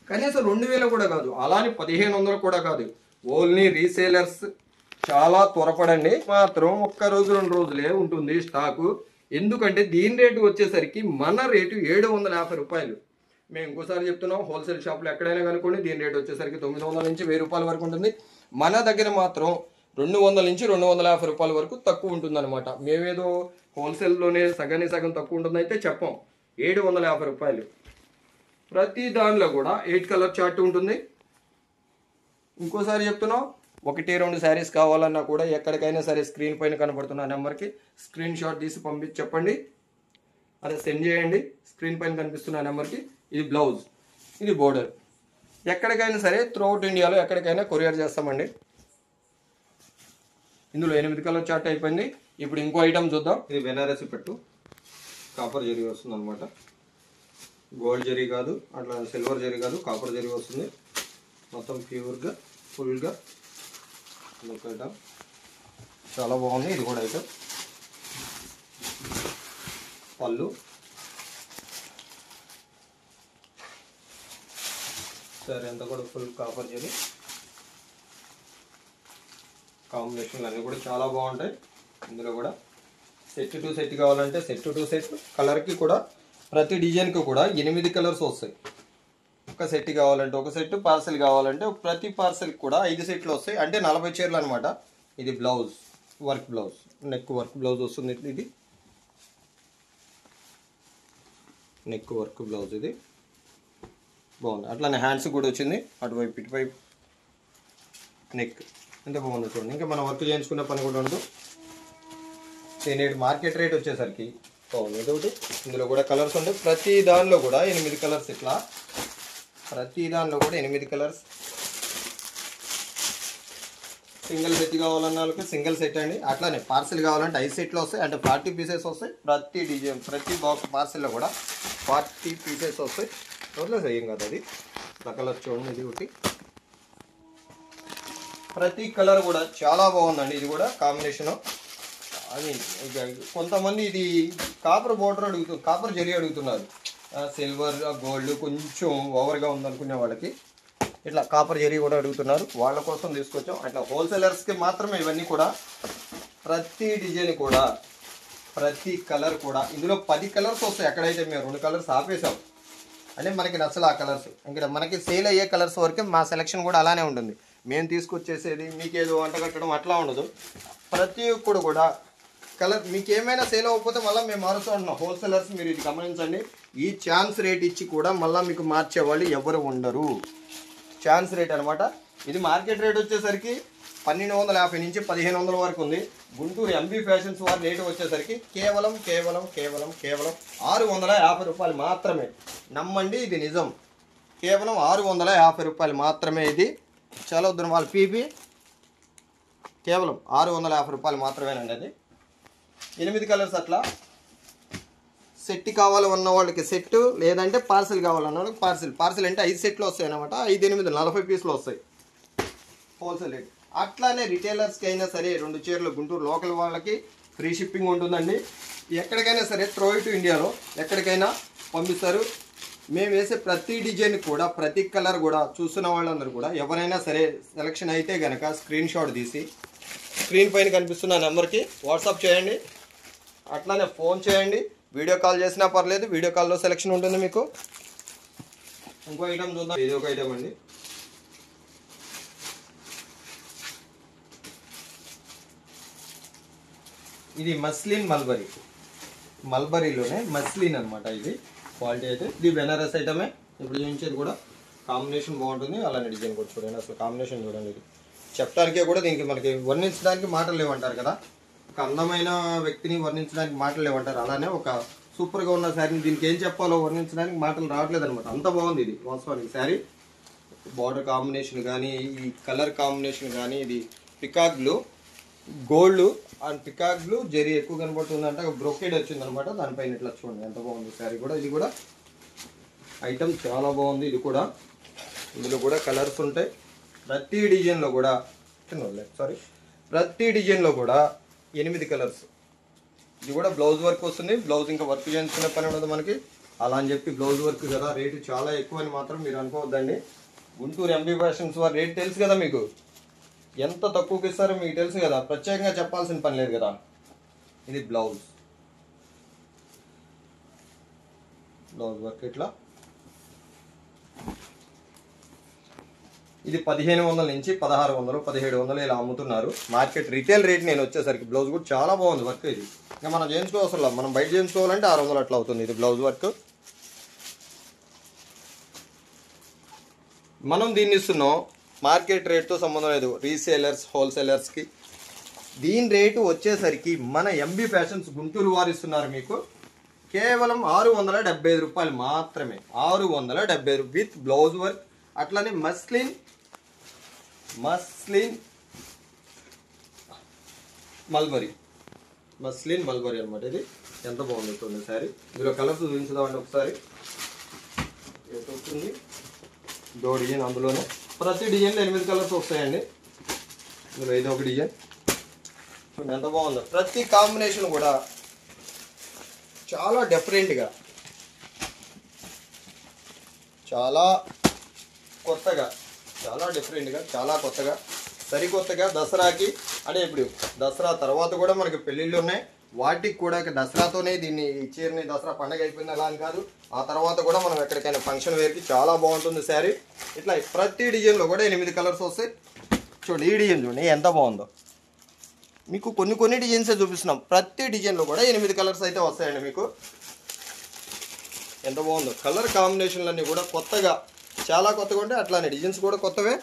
కనీసం 2,000 కూడా కాదు, అలానే 1,500 కూడా కాదు. ఓన్లీ రీసేలర్స్ చాలా త్వరపడండి. మాత్రం 1 రోజు 2 రోజులే ఉంటుంది స్టాకు. ఎందుకంటే దీని రేటు వచ్చేసరికి మన రేటు 750 రూపాయలు. మేము ఇంకోసారి చెప్తున్నాం, హోల్సేల్ షాప్లో ఎక్కడైనా కనుక్కోండి, దీని రేటు వచ్చేసరికి 900 నుంచి 1000 రూపాయల వరకు ఉంటుంది. మన దగ్గర మాత్రం 200 నుంచి 250 రూపాయల వరకు తక్కువ ఉంటుందన్నమాట. మేమేదో హోల్సేల్లోనే సగం తక్కువ ఉంటుందైతే చెప్పాం. 750 రూపాయలు. ప్రతి దానిలో కూడా 8 కలర్ చార్ట్ ఉంటుంది. ఇంకోసారి చెప్తున్నాం, 1-2 శారీస్ కావాలన్నా కూడా ఎక్కడికైనా సరే స్క్రీన్ పైన కనబడుతున్న నెంబర్కి స్క్రీన్ షాట్ తీసి చెప్పండి, అదే సెండ్ చేయండి. స్క్రీన్ పైన కనిపిస్తున్న నెంబర్కి. ఇది బ్లౌజ్, ఇది బోర్డర్. ఎక్కడికైనా సరే త్రూఅవుట్ ఇండియాలో ఎక్కడికైనా కొరియర్ చేస్తామండి. ఇందులో 8 కలర్ చార్ట్ అయిపోయింది. ఇప్పుడు ఇంకో ఐటమ్ చూద్దాం. ఇది బెనారసి పెట్టు, కాపర్ జరీ వస్తుంది అనమాట. గోల్డ్ జరీ కాదు, అట్లా సిల్వర్ జరీ కాదు, కాపర్ జరీ వస్తుంది. మొత్తం ప్యూర్గా ఫుల్గా లుక్ ఐటమ్ చాలా బాగుంది. ఇది కూడా ఐటమ్ పళ్ళు సరే అంతా కూడా ఫుల్ కాపర్ జరీ కాంబినేషన్లు అన్నీ కూడా చాలా బాగుంటాయి. ఇందులో కూడా సెట్ టు సెట్ కావాలంటే సెట్ టు సెట్, కలర్కి కూడా ప్రతి డిజైన్కి కూడా 8 కలర్స్ వస్తాయి. ఒక సెట్ కావాలంటే ఒక సెట్, పార్సెల్ కావాలంటే ప్రతి పార్సెల్కి కూడా 5 సెట్లు వస్తాయి. అంటే 40 చీరలు అనమాట. ఇది blouse work blouse, neck work blouse వస్తుంది. ఇది నెక్ వర్క్ బ్లౌజ్, ఇది బాగుంది. అట్లానే హ్యాండ్స్ కూడా వచ్చింది, అటువైపు ఇటువైపు నెక్ ఎంత బాగుంది చూడండి. ఇంకా మనం వర్క్ చేయించుకునే పని కూడా ఉండదు. నేటి మార్కెట్ రేట్ వచ్చేసరికి బాగుంది. ఇదొకటి, ఇందులో కూడా కలర్స్ ఉంటాయి. ప్రతి దానిలో కూడా 8 కలర్స్, ఇట్లా ప్రతి దానిలో కూడా 8 కలర్స్. సింగిల్ సెట్ కావాలన్న వాళ్ళకి సింగిల్ సెట్ అండి. అట్లానే పార్సిల్ కావాలంటే 5 సెట్లు వస్తాయి, అంటే 40 పీసెస్ వస్తాయి. ప్రతి డిజైన్ ప్రతి బాక్స్ పార్సిల్లో కూడా 40 పీసెస్ వస్తాయి. వదిలేదు ఏం కదా, అది కలర్ చూడండి. ఇది ఒకటి, ప్రతి కలర్ కూడా చాలా బాగుందండి. ఇది కూడా కాంబినేషను. అది కొంతమంది ఇది కాపర్ బోర్డర్ కాపర్ జరీ అడుగుతున్నారు. సిల్వర్ గోల్డ్ కొంచెం ఓవర్గా ఉందనుకునే వాళ్ళకి ఇట్లా కాపర్ జరీ కూడా అడుగుతున్నారు. వాళ్ళ కోసం తీసుకొచ్చాం. అట్లా హోల్సేలర్స్కి మాత్రమే ఇవన్నీ కూడా. ప్రతి డిజైన్ కూడా ప్రతి కలర్ కూడా ఇందులో 10 కలర్స్ వస్తాయి. ఎక్కడైతే మేము 2 కలర్స్ ఆపేసాం అంటే మనకి నచ్చలు ఆ కలర్స్. ఇంకా మనకి సేల్ అయ్యే కలర్స్ వరకే మా సెలెక్షన్ కూడా అలానే ఉంటుంది. మేము తీసుకొచ్చేసేది మీకేదో వంట కట్టడం అట్లా ఉండదు. ప్రతి ఒక్కడు కూడా కలర్ మీకు ఏమైనా సేల్ అవ్వకపోతే మళ్ళీ మేము మారుతూ ఉంటున్నాం. హోల్సేలర్స్ మీరు ఇది గమనించండి. ఈ ఛాన్స్ రేట్ ఇచ్చి కూడా మళ్ళీ మీకు మార్చేవాళ్ళు ఎవరు ఉండరు. ఛాన్స్ రేట్ అనమాట. ఇది మార్కెట్ రేట్ వచ్చేసరికి 1250 నుంచి 1500 వరకు ఉంది. గుంటూరు ఎంబీ ఫ్యాషన్స్ వారి రేటు వచ్చేసరికి కేవలం కేవలం కేవలం కేవలం 650 రూపాయలు మాత్రమే. నమ్మండి, ఇది నిజం. కేవలం 650 రూపాయలు మాత్రమే. ఇది చాలా వద్దు వాళ్ళ పీపీ. కేవలం 650 రూపాయలు మాత్రమేనండి. అది 8 కలర్స్. అట్లా సెట్ కావాలన్న వాళ్ళకి సెట్, లేదంటే పార్సిల్ కావాలన్న వాళ్ళకి పార్సిల్. పార్సిల్ అంటే 5 సెట్లు వస్తాయి అనమాట. 5, 8, 40 పీసులు వస్తాయి హోల్సేల్ రేట్. అట్లానే రిటైలర్స్కి అయినా సరే 2 చీరలు గుంటూరు లోకల్ వాళ్ళకి ఫ్రీ షిప్పింగ్ ఉంటుందండి. ఎక్కడికైనా సరే త్రూ టు ఇండియాలో ఎక్కడికైనా పంపిస్తారు. మేము వేసే ప్రతి డిజైన్ కూడా ప్రతి కలర్ కూడా చూస్తున్న వాళ్ళందరూ కూడా ఎవరైనా సరే సెలెక్షన్ అయితే కనుక స్క్రీన్ షాట్ తీసి స్క్రీన్ పైన కనిపిస్తున్న నెంబర్కి వాట్సాప్ చేయండి. అట్లానే ఫోన్ చేయండి. వీడియో కాల్ చేసినా పర్లేదు, వీడియో కాల్లో సెలెక్షన్ ఉంటుంది మీకు. ఇంకో ఐటమ్ చూద్దాం. ఇది ఒక ఐటమ్ అండి. ఇది మస్లిన్ మల్బరీ, మల్బరీలోనే మస్లిన్ అనమాట. ఇది క్వాలిటీ అయితే ఇది బెనారస్ ఐటమే. ఇప్పుడు చూపించేది కూడా కాంబినేషన్ బాగుంటుంది. అలానే డిజైన్ కూడా చూడండి. అసలు కాంబినేషన్ చూడండి. ఇది చెప్పడానికే కూడా దీనికి మనకి వర్ణించడానికి మాటలు లేవంటారు కదా. ఒక అందమైన వ్యక్తిని వర్ణించడానికి మాటలు లేవంటారు. అలానే ఒక సూపర్గా ఉన్న శారీని దీనికి ఏం చెప్పాలో వర్ణించడానికి మాటలు రావట్లేదు అనమాట. అంత బాగుంది ఇది వాస్తవానికి శారీ. బార్డర్ కాంబినేషన్ కానీ, ఈ కలర్ కాంబినేషన్ కానీ, ఇది peacock blue gold and peacock blue zari ఎక్కువ కనబడుతుంది. అంటే బ్రోకేడ్ వచ్చింది అనమాట. దానిపైన ఇట్లా చూడండి ఎంత బాగుంది శారీ కూడా. ఇది కూడా ఐటమ్ చాలా బాగుంది. ఇది కూడా ఇందులో కూడా కలర్స్ ఉంటాయి. ప్రతి డిజైన్లో కూడా ప్రతి డిజైన్లో కూడా 8 కలర్స్. ఇది కూడా బ్లౌజ్ వర్క్ వస్తుంది. బ్లౌజ్ ఇంకా వర్క్ చేయించుకునే పని ఉండదు మనకి. అలా అని చెప్పి బ్లౌజ్ వర్క్ కదా రేటు చాలా ఎక్కువ అని మాత్రం మీరు అనుకోవద్దండి. గుంటూరు ఎంబీ ఫ్యాషన్స్ వారి రేట్ తెలుసు కదా మీకు. ఎంత తక్కువకి ఇస్తారో మీకు తెలుసు కదా. ప్రత్యేకంగా చెప్పాల్సిన పని లేదు కదా. ఇది బ్లౌజ్ వర్క్ ఇట్లా. ఇది 1500 నుంచి 1600, 1700 ఇలా అమ్ముతున్నారు. మార్కెట్ రిటైల్ రేట్ నేను వచ్చేసరికి బ్లౌజ్ కూడా చాలా బాగుంది వర్క్. ఇది ఇంకా మనం చేయించుకోవసరం లేదు. మనం బయట చేయించుకోవాలంటే 600 అట్లా అవుతుంది. ఇది బ్లౌజ్ వర్క్. మనం దీన్ని ఇస్తున్నాం. మార్కెట్ రేట్తో సంబంధం లేదు. రీసేలర్స్ హోల్సేలర్స్కి దీని రేటు వచ్చేసరికి మన ఎంబీ ఫ్యాషన్స్ గుంటూరు వారు ఇస్తున్నారు మీకు కేవలం 675 రూపాయలు మాత్రమే. 675 విత్ బ్లౌజ్ వర్క్. అట్లానే మస్లిన్ మల్బరీ అనమాట. ఇది ఎంత బాగుంది చూడండి శారీ. ఇందులో కలర్స్ చూపించుదామండి ఒకసారి. ఏదవుతుంది డో డిజైన్ అందులోనే ప్రతి డిజైన్లో 8 కలర్స్ వస్తాయండి. ఇందులో ఇది ఒక డిజైన్ ఎంత బాగుందో. ప్రతి కాంబినేషన్ కూడా చాలా డిఫరెంట్గా, చాలా కొత్తగా, చాలా డిఫరెంట్గా, చాలా కొత్తగా, సరికొత్తగా దసరాకి అంటే ఇప్పుడు దసరా తర్వాత కూడా మనకి పెళ్ళిళ్ళు ఉన్నాయి, వాటికి కూడా దసరాతోనే దీన్ని ఈ చీరని దసరా పండగ అయిపోయింది అలా అని కాదు, ఆ తర్వాత కూడా మనం ఎక్కడికైనా ఫంక్షన్ వేర్కి చాలా బాగుంటుంది శారీ. ఇట్లా ప్రతి డిజైన్లో కూడా 8 కలర్స్ వస్తాయి. చూడండి ఈ డిజైన్ చూడండి ఎంత బాగుందో. మీకు కొన్ని డిజైన్సే చూపిస్తున్నాం. ప్రతి డిజైన్లో కూడా 8 కలర్స్ అయితే వస్తాయండి మీకు. ఎంత బాగుందో. కలర్ కాంబినేషన్లన్నీ కూడా కొత్తగా, చాలా కొత్తగా ఉంటాయి. అట్లానే డిజైన్స్ కూడా కొత్తవే,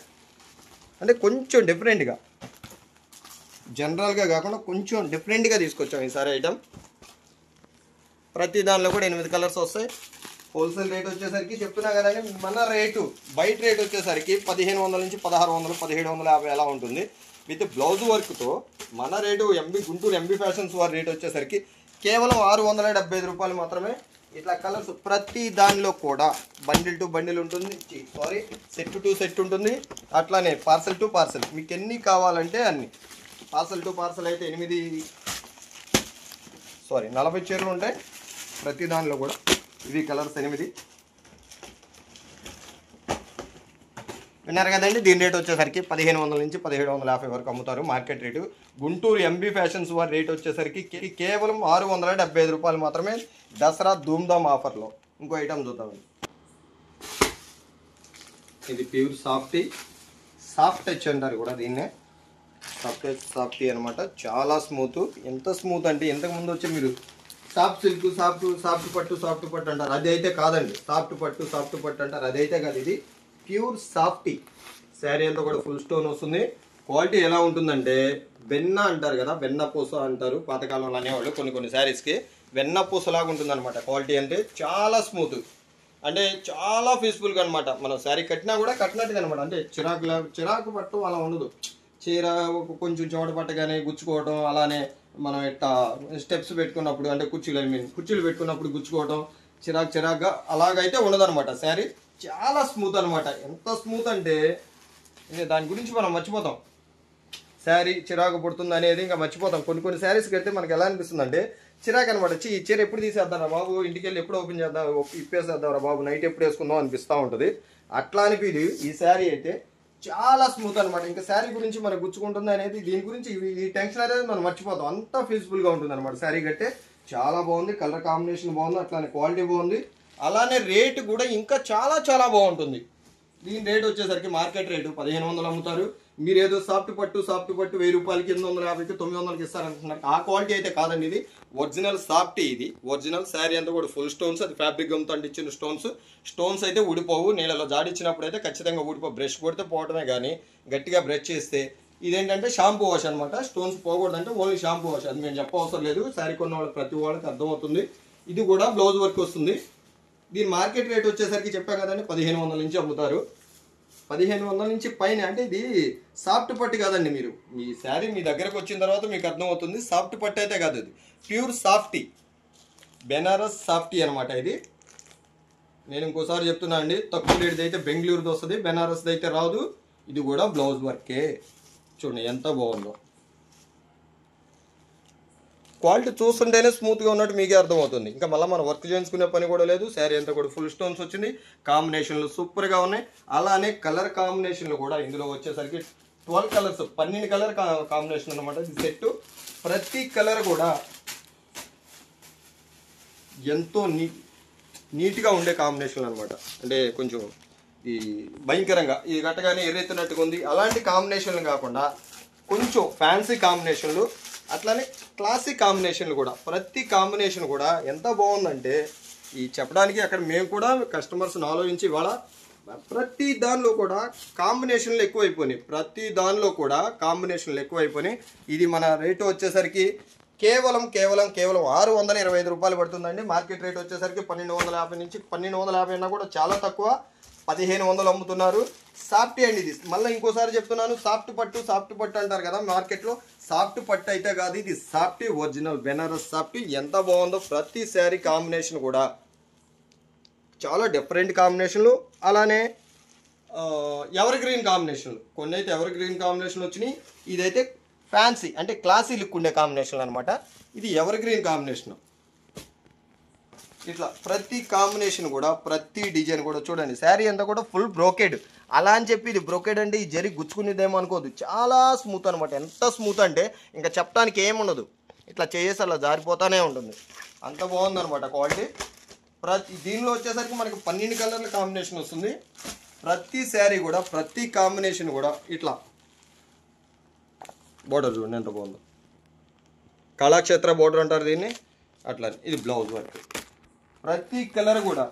అంటే కొంచెం డిఫరెంట్గా, జనరల్గా కాకుండా కొంచెం డిఫరెంట్గా తీసుకొచ్చాం ఈసారి ఐటమ్. ప్రతి దానిలో కూడా 8 కలర్స్ వస్తాయి. హోల్సేల్ రేట్ వచ్చేసరికి చెప్తున్నా కదండి, మన రేటు బయట రేట్ వచ్చేసరికి 1500 నుంచి 1600, 1750 అలా ఉంటుంది. విత్ బ్లౌజ్ వర్క్తో మన రేటు గుంటూరు ఎంబీ ఫ్యాషన్స్ వారి రేట్ వచ్చేసరికి కేవలం 675 రూపాయలు మాత్రమే. ఇట్లా కలర్స్ ప్రతి దానిలో కూడా బండిల్ టు బండిల్ ఉంటుంది, సెట్ టు సెట్ ఉంటుంది. అట్లానే పార్సల్ టు పార్సల్ మీకు ఎన్ని కావాలంటే అన్ని. పార్సల్ టు పార్సల్ అయితే 40 చీరలు ఉంటాయి. ప్రతి దానిలో కూడా ఇవి కలర్స్ 8. విన్నారు కదండి. దీని రేట్ వచ్చేసరికి 1500 నుంచి 1750 వరకు అమ్ముతారు market rate. Guntur MB fashions వారి రేట్ వచ్చేసరికి కేవలం 675 రూపాయలు మాత్రమే దసరా ధూమ్ధామ్ ఆఫర్లో. ఇంకో ఐటమ్ చూద్దామండి. ఇది ప్యూర్ సాఫ్ట్ టచ్ అంటారు కూడా దీన్నే. సాఫ్ట్ అనమాట. చాలా స్మూత్. ఎంత స్మూత్ అంటే ఇంతకుముందు వచ్చి మీరు సాఫ్ట్ సిల్క్, సాఫ్ట్ పట్టు అంటారు, అది అయితే కాదండి. సాఫ్ట్ పట్టు అంటారు, అది అయితే కాదు. ఇది ప్యూర్ సాఫ్టీ. శారీ అంతా కూడా ఫుల్ స్టోన్ వస్తుంది. క్వాలిటీ ఎలా ఉంటుందంటే వెన్న అంటారు కదా, వెన్న పూస అంటారు పాతకాలంలో అనేవాళ్ళు. కొన్ని శారీస్కి వెన్న పూసలాగా ఉంటుంది అనమాట. క్వాలిటీ అంటే చాలా స్మూత్, అంటే చాలా పీస్ఫుల్గా అనమాట. మనం శారీ కట్టినా కూడా కట్టినట్టుగా అనమాట. అంటే చిరాకు పట్టు అలా ఉండదు. చీర కొంచెం చోట పట్టగానే గుచ్చుకోవటం, అలానే మనం ఇట్లా స్టెప్స్ పెట్టుకున్నప్పుడు అంటే కుర్చీలు పెట్టుకున్నప్పుడు గుచ్చుకోవటం చిరాకుగా అలాగైతే ఉండదన్నమాట. శారీ చాలా స్మూత్ అనమాట. ఎంత స్మూత్ అంటే దాని గురించి మనం మర్చిపోతాం. శారీ చిరాకు పడుతుంది అనేది ఇంకా మర్చిపోతాం. కొన్ని శారీస్కి అయితే మనకి ఎలా అనిపిస్తుంది అంటే చిరాకు అనమాట. ఈ చీర ఎప్పుడు తీసేద్దాం బాబు, ఇంటికి వెళ్ళి ఎప్పుడు ఓపెన్ చేద్దాం, ఇప్పేసేద్దాం రా బాబు, నైట్ ఎప్పుడు వేసుకుందాం అనిపిస్తూ ఉంటుంది. అట్లా అనిపిది ఈ శారీ అయితే చాలా స్మూత్ అనమాట. ఇంకా శారీ గురించి మనకు గుచ్చుకుంటుంది అనేది దీని గురించి ఈ టెన్షన్ అనేది మనం మర్చిపోతాం. అంత పీస్ఫుల్గా ఉంటుంది అనమాట శారీ కట్టే. చాలా బాగుంది. కలర్ కాంబినేషన్ బాగుంది, అట్లానే క్వాలిటీ బాగుంది, అలానే రేటు కూడా ఇంకా చాలా బాగుంటుంది. దీని రేట్ వచ్చేసరికి మార్కెట్ రేటు 1500 అమ్ముతారు. మీరు ఏదో సాఫ్ట్ పట్టు 1000 రూపాయలకి 850కి 900కి ఇస్తారంటున్నారు. ఆ క్వాలిటీ అయితే కాదండి. ఇది ఒరిజినల్ సాఫ్టీ. ఇది ఒరిజినల్ శారీ అంతా కూడా ఫుల్ స్టోన్స్. అది ఫ్యాబ్రిక్ గమ్తో అంటించిన స్టోన్స్ అయితే ఊడిపోవు. నీళ్ళలో జాడిచ్చినప్పుడు అయితే ఖచ్చితంగా ఊడిపో. బ్రష్ కొడితే పోవటమే కానీ గట్టిగా బ్రష్ చేస్తే ఇదేంటంటే షాంపూ వాష్ అనమాట. స్టోన్స్ పోకూడదంటే ఓన్లీ షాంపూ వాష్. అది మేము చెప్పవసరం లేదు. శారీ కొన్న వాళ్ళకి ప్రతి వాళ్ళకి అర్థమవుతుంది. ఇది కూడా బ్లౌజ్ వర్క్ వస్తుంది. దీని మార్కెట్ రేట్ వచ్చేసరికి చెప్పా కదండి 1500 నుంచి అమ్ముతారు. 1500 నుంచి పైన. అంటే ఇది సాఫ్ట్ పట్టు కాదండి. మీరు ఈ శారీ మీ దగ్గరకు వచ్చిన తర్వాత మీకు అర్థమవుతుంది. సాఫ్ట్ పట్టు అయితే కాదు, ఇది ప్యూర్ సాఫ్టీ, బెనారస్ సాఫ్టీ అనమాట. ఇది నేను ఇంకోసారి చెప్తున్నా అండి, తక్కువ రేటుది అయితే బెంగళూరుది వస్తుంది, బెనారస్ది అయితే రాదు. ఇది కూడా బ్లౌజ్ వర్కే. చూడండి ఎంత బాగుందో. క్వాలిటీ చూస్తుంటేనే స్మూత్గా ఉన్నట్టు మీకే అర్థమవుతుంది. ఇంకా మళ్ళీ మనం వర్క్ చేయించుకునే పని కూడా లేదు. శారీ అంతా కూడా ఫుల్ స్టోన్స్ వచ్చింది. కాంబినేషన్లు సూపర్గా ఉన్నాయి. అలానే కలర్ కాంబినేషన్లు కూడా ఇందులో వచ్చేసరికి 12 కలర్స్, 12 కలర్ కాంబినేషన్ అనమాట. ఇది సెట్. ప్రతి కలర్ కూడా ఎంతో నీట్గా ఉండే కాంబినేషన్లు అనమాట. అంటే కొంచెం ఈ భయంకరంగా ఈ గట్టగానే ఎర్రెత్తినట్టుగా ఉంది అలాంటి కాంబినేషన్లు కాకుండా కొంచెం ఫ్యాన్సీ కాంబినేషన్లు, అట్లానే క్లాసిక్ కాంబినేషన్లు కూడా. ప్రతి కాంబినేషన్ కూడా ఎంత బాగుందంటే ఈ చెప్పడానికి అక్కడ మేము కూడా కస్టమర్స్ని ఆలోచించి ఇవాళ ప్రతి దానిలో కూడా కాంబినేషన్లు ఎక్కువైపోయినాయి. ఇది మన రేటు వచ్చేసరికి కేవలం 625 రూపాయలు పడుతుందండి. మార్కెట్ రేట్ వచ్చేసరికి 1250 నుంచి 1250 అన్నా కూడా చాలా తక్కువ. 1500 అమ్ముతున్నారు. సాఫ్టీ అండి ఇది. మళ్ళీ ఇంకోసారి చెప్తున్నాను, సాఫ్ట్ పట్టు అంటారు కదా మార్కెట్లో. సాఫ్ట్ పట్టు అయితే కాదు, ఇది సాఫ్టీ, ఒరిజినల్ బెనారస్ సాఫ్టీ. ఎంత బాగుందో. ప్రతి శారీ కాంబినేషన్ కూడా చాలా డిఫరెంట్ కాంబినేషన్లు, అలానే ఎవర్ గ్రీన్ కాంబినేషన్లు, కొన్ని అయితే ఎవర్ గ్రీన్ కాంబినేషన్ వచ్చినాయి. ఇదైతే ఫ్యాన్సీ అంటే క్లాసీ లుక్ ఉండే కాంబినేషన్ అనమాట. ఇది ఎవర్ గ్రీన్ కాంబినేషన్. ఇట్లా ప్రతి కాంబినేషన్ కూడా ప్రతి డిజైన్ కూడా చూడండి. శారీ అంతా కూడా ఫుల్ బ్రోకెడ్. అలా అని చెప్పి ఇది బ్రోకెడ్ అంటే ఈ జరి గుచ్చుకునేదేమో అనుకోవద్దు, చాలా స్మూత్ అనమాట. ఎంత స్మూత్ అంటే ఇంకా చెప్పడానికి ఏముండదు, ఇట్లా చేసి అలా జారిపోతానే ఉంటుంది. అంత బాగుందనమాట క్వాలిటీ. దీనిలో వచ్చేసరికి మనకి 12 కలర్ల కాంబినేషన్ వస్తుంది. ప్రతి శారీ కూడా ప్రతి కాంబినేషన్ కూడా ఇట్లా బోర్డర్ చూడండి ఎంత బాగుందో. కళాక్షేత్ర బోర్డర్ అంటారు దీన్ని. అట్లా ఇది బ్లౌజ్ వర్క్. ప్రతి కలర్ కూడా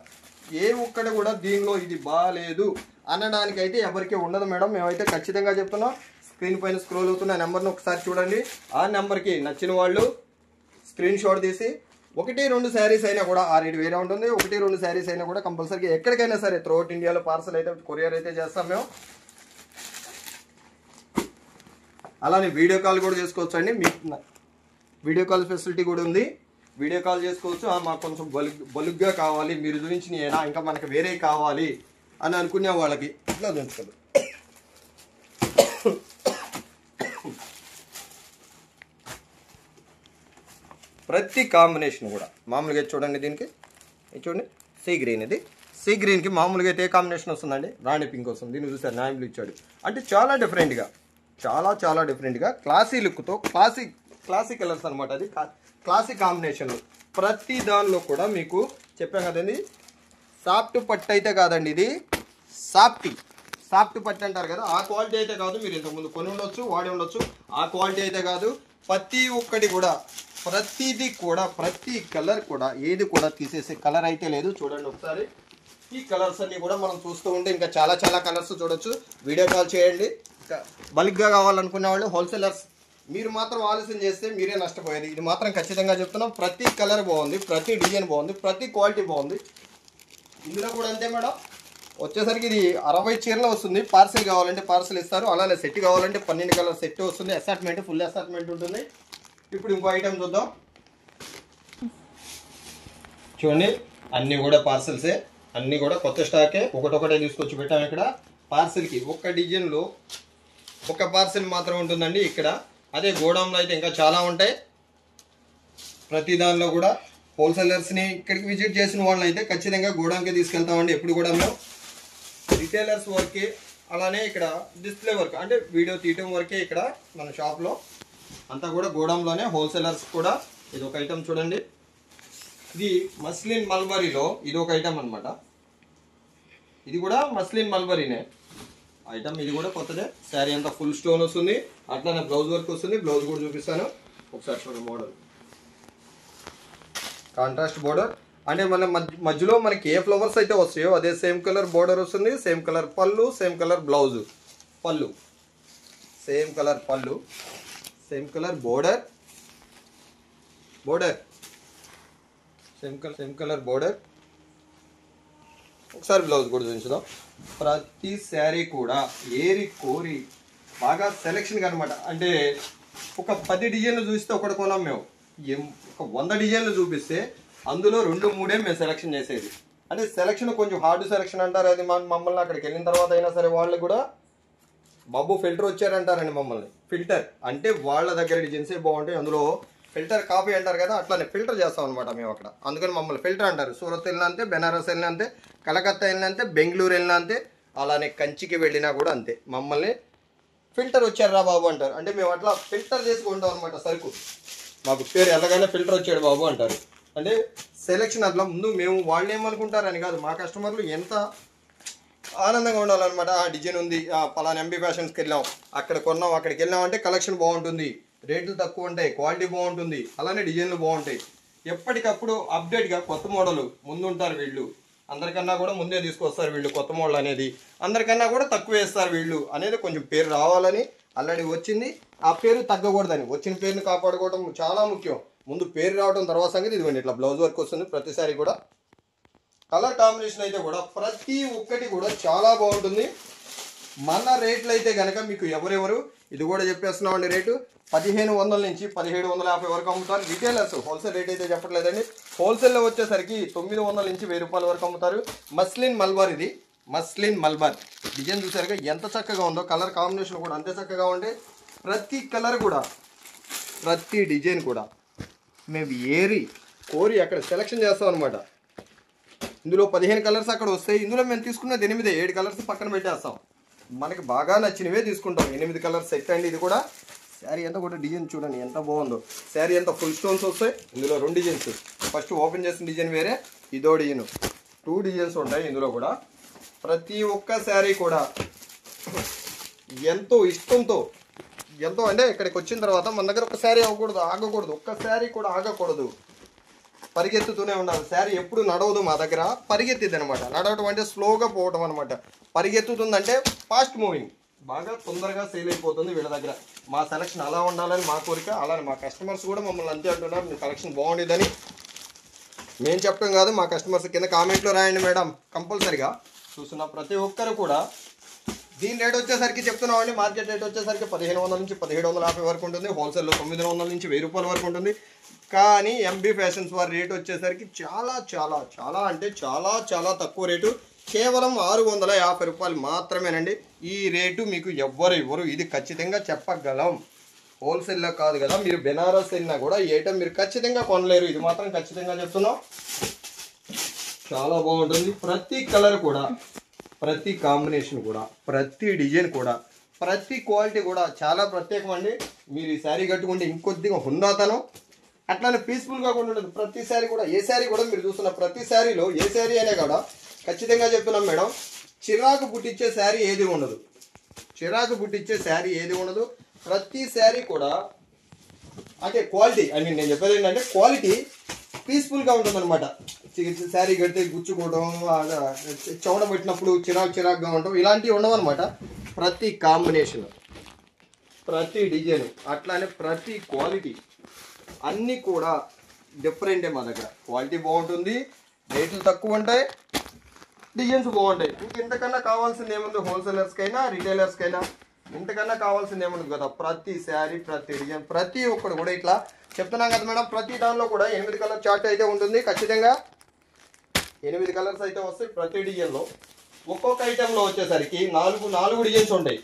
ఏ ఒక్కటి కూడా దీనిలో ఇది బాగాలేదు అనడానికైతే ఎవరికి ఉండదు మేడం. మేమైతే ఖచ్చితంగా చెప్తున్నాం. స్క్రీన్ పైన స్క్రోల్ అవుతున్న నెంబర్ని ఒకసారి చూడండి. ఆ నెంబర్కి నచ్చిన వాళ్ళు స్క్రీన్ షాట్ తీసి 1-2 శారీస్ అయినా కూడా ఆ రేటు వేరే ఉంటుంది. 1-2 శారీస్ అయినా కూడా కంపల్సరీగా ఎక్కడికైనా సరే త్రూఅవుట్ ఇండియాలో పార్సల్ అయితే కొరియర్ అయితే చేస్తాం మేము. అలానే వీడియో కాల్ కూడా చేసుకోవచ్చు అండి. మీకు వీడియో కాల్ ఫెసిలిటీ కూడా ఉంది. వీడియో కాల్ చేసుకోవచ్చు. మాకు కొంచెం బలుగ్గా కావాలి, మీరు చూపించిన ఏనా ఇంకా మనకు వేరే కావాలి అని అనుకునే వాళ్ళకి ఇట్లా చూపించదు. ప్రతి కాంబినేషన్ కూడా మామూలుగా చూడండి. దీనికి చూడండి సీ గ్రీన్. ఇది సీ గ్రీన్కి మామూలుగా అయితే ఏ కాంబినేషన్ వస్తుందండి, రాణి పింక్ వస్తుంది. దీన్ని చూసారు నాయ్ బ్లూ ఇచ్చాడు. అంటే చాలా డిఫరెంట్గా, చాలా డిఫరెంట్గా క్లాసీ లుక్తో క్లాసీ కలర్స్ అనమాట. అది క్లాసీ కాంబినేషన్లు. ప్రతి దానిలో కూడా మీకు చెప్పాం కదండి, సాఫ్ట్ పట్టు అయితే కాదండి, ఇది సాఫ్ట్ పట్టు అంటారు కదా, ఆ క్వాలిటీ అయితే కాదు. మీరు ఇంతకుముందు కొని ఉండొచ్చు, వాడి ఉండొచ్చు. ఆ క్వాలిటీ అయితే కాదు. ప్రతి ఒక్కటి కూడా ప్రతిదీ కూడా ప్రతి కలర్ కూడా ఏది కూడా తీసేసే కలర్ అయితే లేదు. చూడండి ఒకసారి ఈ కలర్స్ అన్ని కూడా మనం చూస్తూ ఉంటే ఇంకా చాలా కలర్స్ చూడొచ్చు. వీడియో కాల్ చేయండి. బల్క్గా కావాలనుకునే వాళ్ళు హోల్సేలర్స్, మీరు మాత్రం ఆలస్యం చేస్తే మీరే నష్టపోయేది. ఇది మాత్రం ఖచ్చితంగా చెప్తున్నాం. ప్రతి కలర్ బాగుంది, ప్రతి డిజైన్ బాగుంది, ప్రతి క్వాలిటీ బాగుంది. ఇందులో కూడా అంతే మేడం. వచ్చేసరికి ఇది 60 చీరలు వస్తుంది. పార్సిల్ కావాలంటే పార్సిల్ ఇస్తారు. అలానే సెట్ కావాలంటే 12 కలర్ సెట్ వస్తుంది. అసార్ట్మెంట్ ఫుల్ అసార్ట్మెంట్ ఉంటుంది. ఇప్పుడు ఇంకో ఐటమ్ చూద్దాం. చూడండి అన్నీ కూడా పార్సిల్సే, అన్నీ కూడా కొత్త స్టాకే. ఒకటొకటే తీసుకొచ్చి పెట్టాము. ఇక్కడ పార్సిల్కి ఒక్క డిజైన్లో ఒక పార్సిల్ మాత్రం ఉంటుందండి ఇక్కడ. అదే గోడౌన్లో అయితే ఇంకా చాలా ఉంటాయి. ప్రతి దానిలో కూడా హోల్సేలర్స్ని ఇక్కడికి విజిట్ చేసిన వాళ్ళు అయితే ఖచ్చితంగా గోడౌన్కి తీసుకెళ్తామండి. ఎప్పుడు కూడా మేము రిటైలర్స్ వర్కే, అలానే ఇక్కడ డిస్ప్లే వర్క్ అంటే వీడియో తీయటం వరకే ఇక్కడ మన షాప్లో అంతా కూడా గోడౌన్లోనే. హోల్సేలర్స్ కూడా ఇది ఒక ఐటమ్ చూడండి. ఇది మస్లిన్ మల్బరీలో ఇది ఒక ఐటమ్ అనమాట. ఇది కూడా మస్లిన్ మల్బరీనే ఐటమ్. ఇది కూడా కొత్తదే. శారీ అంతా ఫుల్ స్టోన్ వస్తుంది. అట్లానే బ్లౌజ్ వర్క్ వస్తుంది. బ్లౌజ్ కూడా చూపిస్తాను ఒకసారి చూడండి. మోడల్ కాంట్రాస్ట్ బోర్డర్ అంటే మన మధ్యలో మనకి ఏ ఫ్లవర్స్ అయితే వస్తాయో అదే సేమ్ కలర్ బోర్డర్ వస్తుంది. సేమ్ కలర్ పళ్ళు, సేమ్ కలర్ బ్లౌజ్. పళ్ళు సేమ్ కలర్, పళ్ళు same colour, border same colour border. ఒకసారి బ్లౌజ్ కూడా చూపించుదాం. ప్రతి శారీ కూడా ఏరి కోరి బాగా సెలెక్షన్ అనమాట. అంటే ఒక 10 డిజైన్లు చూస్తే ఒకటి కొనాం మేము. ఒక 100 డిజైన్లు చూపిస్తే అందులో 2-3 మేము సెలెక్షన్ చేసేది. అంటే సెలెక్షన్ కొంచెం హార్డ్ సెలెక్షన్ అంటారు. అది మమ్మల్ని అక్కడికి వెళ్ళిన తర్వాత అయినా సరే వాళ్ళు కూడా బాబు ఫిల్టర్ వచ్చారంటారండి మమ్మల్ని. ఫిల్టర్ అంటే వాళ్ళ దగ్గర డిజైన్సే బాగుంటాయి. అందులో ఫిల్టర్ కాపీ అంటారు కదా, అట్లానే ఫిల్టర్ చేస్తాం అనమాట మేము అక్కడ. అందుకని మమ్మల్ని ఫిల్టర్ అంటారు. సూరత్ వెళ్ళినా అంతే, బెనారస్ వెళ్ళినా అంతే, కలకత్తా వెళ్ళినా అంతే, బెంగళూరు వెళ్ళినా అంతే, అలానే కంచికి వెళ్ళినా కూడా అంతే. మమ్మల్ని ఫిల్టర్ వచ్చారా బాబు అంటారు. అంటే మేము అట్లా ఫిల్టర్ చేసుకుంటాం అనమాట సరుకు. మాకు పేరు ఎలాగైనా ఫిల్టర్ వచ్చాడు బాబు అంటారు. అంటే సెలెక్షన్ అట్లా ముందు మేము వాళ్ళు ఏమనుకుంటారని కాదు, మా కస్టమర్లు ఎంత ఆనందంగా ఉండాలన్నమాట. ఆ డిజైన్ ఉంది, పలానా ఎంబీ ఫ్యాషన్స్కి వెళ్ళాం, అక్కడ కొన్నాం, అక్కడికి వెళ్ళాం అంటే కలెక్షన్ బాగుంటుంది, రేట్లు తక్కువ ఉంటాయి, క్వాలిటీ బాగుంటుంది, అలానే డిజైన్లు బాగుంటాయి. ఎప్పటికప్పుడు అప్డేట్గా కొత్త మోడల్ ముందుంటారు వీళ్ళు. అందరికన్నా కూడా ముందే తీసుకొస్తారు వీళ్ళు కొత్త మోడల్ అనేది. అందరికన్నా కూడా తక్కువ వేస్తారు వీళ్ళు అనేది కొంచెం పేరు రావాలని ఆల్రెడీ వచ్చింది. ఆ పేరు తగ్గకూడదని, వచ్చిన పేరుని కాపాడుకోవడం చాలా ముఖ్యం. ముందు పేరు రావడం తర్వాత సంగతి. ఇదిగోండి ఇట్లా బ్లౌజ్ వర్క్ వస్తుంది. ప్రతిసారి కూడా కలర్ కాంబినేషన్ అయితే కూడా ప్రతి ఒక్కటి కూడా చాలా బాగుంటుంది. మన రేట్లు అయితే కనుక మీకు ఎవరెవరు ఇది కూడా చెప్పేస్తున్నామండి. రేటు 1500 నుంచి 1750 వరకు అమ్ముతారు రిటైలర్స్. హోల్సేల్ రేట్ అయితే చెప్పట్లేదండి. హోల్సేల్లో వచ్చేసరికి 900 నుంచి 1000 రూపాయల వరకు అమ్ముతారు. మస్లిన్ మల్బార్ ఇది మస్లిన్ మల్బర్ డిజైన్ చూసారుగా ఎంత చక్కగా ఉందో. కలర్ కాంబినేషన్ కూడా అంతే చక్కగా ఉంటే ప్రతి కలర్ కూడా ప్రతి డిజైన్ కూడా మేము కోరి అక్కడ సెలెక్షన్ చేస్తాం అనమాట. ఇందులో 15 కలర్స్ అక్కడ వస్తాయి. ఇందులో మేము తీసుకున్నది 8, 7 కలర్స్ పక్కన పెట్టేస్తాం. మనకి బాగా నచ్చినవే తీసుకుంటాం. 8 కలర్స్ సెట్ అండి ఇది కూడా. శారీ అంతా కూడా డిజైన్ చూడండి ఎంత బాగుందో. శారీ అంతా ఫుల్ స్టోన్స్ వస్తాయి. ఇందులో 2 డిజైన్స్. ఫస్ట్ ఓపెన్ చేసిన డిజైన్ వేరే, ఇదో డిజైన్. 2 డిజైన్స్ ఉంటాయి ఇందులో కూడా. ప్రతి ఒక్క శారీ కూడా ఎంతో ఇష్టంతో, ఎంతో అంటే ఇక్కడికి వచ్చిన తర్వాత మన దగ్గర ఒక శారీ ఆగకూడదు. ఒక్క శారీ కూడా ఆగకూడదు, పరిగెత్తుతూనే ఉండాలి. శారీ ఎప్పుడు నడవదు మా దగ్గర, పరిగెత్తిద్ది అనమాట. నడవటం అంటే స్లోగా పోవటం అనమాట. పరిగెత్తుతుందంటే ఫాస్ట్ మూవింగ్, బాగా తొందరగా సేల్ అయిపోతుంది వీళ్ళ దగ్గర. మా సెలక్షన్ అలా ఉండాలని మా కోరిక. అలానే మా కస్టమర్స్ కూడా మమ్మల్ని అంతే అంటున్నారు, మీ కలెక్షన్ బాగుండేదని. మేము చెప్పడం కాదు, మా కస్టమర్స్ కింద కామెంట్లో రాయండి మేడం కంపల్సరిగా. చూస్తున్న ప్రతి ఒక్కరు కూడా దీని రేట్ వచ్చేసరికి చెప్తున్నామండి. మార్కెట్ రేట్ వచ్చేసరికి 1500 నుంచి 1750 వరకు ఉంటుంది. హోల్సేల్లో 900 నుంచి 1000 రూపాయల వరకు ఉంటుంది. కానీ ఎంబీ ఫ్యాషన్స్ వారి రేట్ వచ్చేసరికి చాలా చాలా చాలా అంటే చాలా చాలా తక్కువ రేటు. కేవలం 650 రూపాయలు మాత్రమేనండి. ఈ రేటు మీకు ఎవ్వరు ఇవ్వరు, ఇది ఖచ్చితంగా చెప్పగలం. హోల్సేల్లో కాదు కదా, మీరు బెనారస్ వెళ్ళినా కూడా ఈ ఐటమ్ మీరు ఖచ్చితంగా కొనలేరు. ఇది మాత్రం ఖచ్చితంగా చెప్తున్నాం. చాలా బాగుంటుంది. ప్రతి కలర్ కూడా, ప్రతి కాంబినేషన్ కూడా, ప్రతి డిజైన్ కూడా, ప్రతి క్వాలిటీ కూడా చాలా ప్రత్యేకం అండి. మీరు ఈ శారీ కట్టుకుంటే ఇంకొద్దిగా హుందాతనం, అట్లానే పీస్ఫుల్గా కూడా ఉంటుంది. ప్రతి శారీ కూడా, ఏ శారీ కూడా మీరు చూస్తున్న ప్రతి శారీలో, ఏ శారీ అయినా కూడా ఖచ్చితంగా చెప్తున్నాం మేడం, చిరాకు పుట్టించే శారీ ఏది ఉండదు. చిరాకు పుట్టించే శారీ ఏది ఉండదు. ప్రతి శారీ కూడా అంటే క్వాలిటీ, నేను చెప్పేది ఏంటంటే క్వాలిటీ పీస్ఫుల్గా ఉంటుంది అనమాట. శారీ కడితే గుచ్చుకోవడం, చౌడ పెట్టినప్పుడు చిరాకుగా ఉండటం ఇలాంటివి ఉండవు అనమాట. ప్రతి కాంబినేషన్, ప్రతి డిజైన్, అట్లానే ప్రతి క్వాలిటీ అన్నీ కూడా డిఫరెంటే మా దగ్గర. క్వాలిటీ బాగుంటుంది, రేట్లు తక్కువ ఉంటాయి, డిజైన్స్ బాగుంటాయి. ఇంతకన్నా కావాల్సింది ఏముంది హోల్సేలర్స్కైనా రిటైలర్స్కైనా, ఇంతకన్నా కావాల్సింది ఏముంది కదా. ప్రతి శారీ, ప్రతి డిజైన్, ప్రతి ఒక్కడు కూడా ఇట్లా చెప్తున్నాం కదా మేడం. ప్రతి దానిలో కూడా 8 కలర్ చార్ట్ అయితే ఉంటుంది. ఖచ్చితంగా 8 కలర్స్ అయితే వస్తాయి ప్రతి డిజైన్లో. ఒక్కొక్క ఐటెంలో వచ్చేసరికి 4 డిజైన్స్ ఉంటాయి.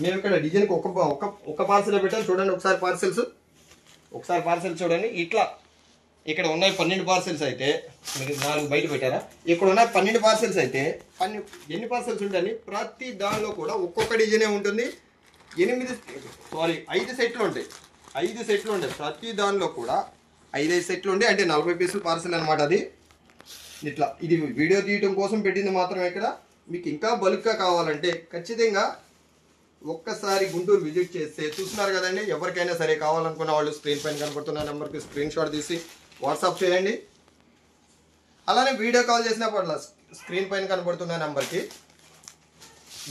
మేము ఇక్కడ డిజైన్కి ఒక పార్సెల్ పెట్టాను చూడండి. ఒకసారి పార్సెల్ చూడండి. ఇట్లా ఇక్కడ ఉన్నాయి 12 పార్సెల్స్ అయితే, మీరు 4 బయట పెట్టారా, ఇక్కడ ఉన్నాయి 12 పార్సెల్స్ అయితే ఎన్ని పార్సెల్స్ ఉంటాయి? ప్రతి దానిలో కూడా ఒక్కొక్క డిజైనే ఉంటుంది. 5 సెట్లు ఉంటాయి. 5 సెట్లు ఉంటాయి. ప్రతి దానిలో కూడా 5 సెట్లు ఉంటాయి. అంటే 40 పీసులు పార్సెల్ అనమాట. అది ఇట్లా, ఇది వీడియో తీయటం కోసం పెట్టింది మాత్రమే. ఇక్కడ మీకు ఇంకా బల్క్గా కావాలంటే ఖచ్చితంగా ఒక్కసారి గుంటూరు విజిట్ చేస్తే, చూస్తున్నారు కదండి, ఎవరికైనా సరే కావాలనుకున్న వాళ్ళు స్క్రీన్ పైన కనబడుతున్న నెంబర్కి స్క్రీన్ షాట్ తీసి వాట్సాప్ చేయండి. అలానే వీడియో కాల్ చేసినప్పుడు స్క్రీన్ పైన కనబడుతున్న నెంబర్కి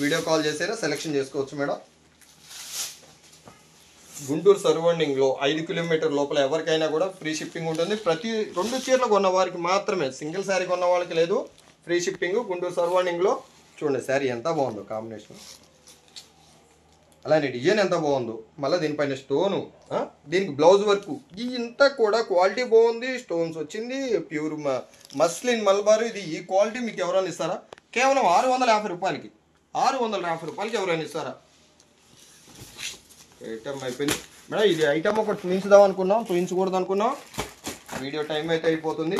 వీడియో కాల్ చేసేనా సెలెక్షన్ చేసుకోవచ్చు మేడం. గుంటూరు సరౌండింగ్లో 5 కిలోమీటర్ లోపల ఎవరికైనా కూడా ఫ్రీ షిప్పింగ్ ఉంటుంది. ప్రతి 2 చీరలు కొన్న వారికి మాత్రమే, సింగిల్ శారీ కొన్న వాళ్ళకి లేదు ఫ్రీ షిప్పింగ్. గుంటూరు సరౌండింగ్లో చూడండి శారీ ఎంత బాగుందో కాంబినేషన్, అలానే డిజైన్ ఎంత బాగుందో, మళ్ళీ దీనిపైన స్టోను, దీనికి బ్లౌజ్ వర్క్, ఇంత కూడా క్వాలిటీ బాగుంది. స్టోన్స్ వచ్చింది, ప్యూర్ మస్లిన్ మల్బార్. ఇది ఈ క్వాలిటీ మీకు ఎవరైనా ఇస్తారా? కేవలం 650 రూపాయలకి, 650 రూపాయలకి ఎవరైనా ఇస్తారా? ఐటమ్ అయిపోయింది మేడం. ఇది ఐటమ్ ఒకటి చూపించుదాం అనుకున్నాం, చూపించకూడదు అనుకున్నాం. వీడియో టైం అయితే అయిపోతుంది.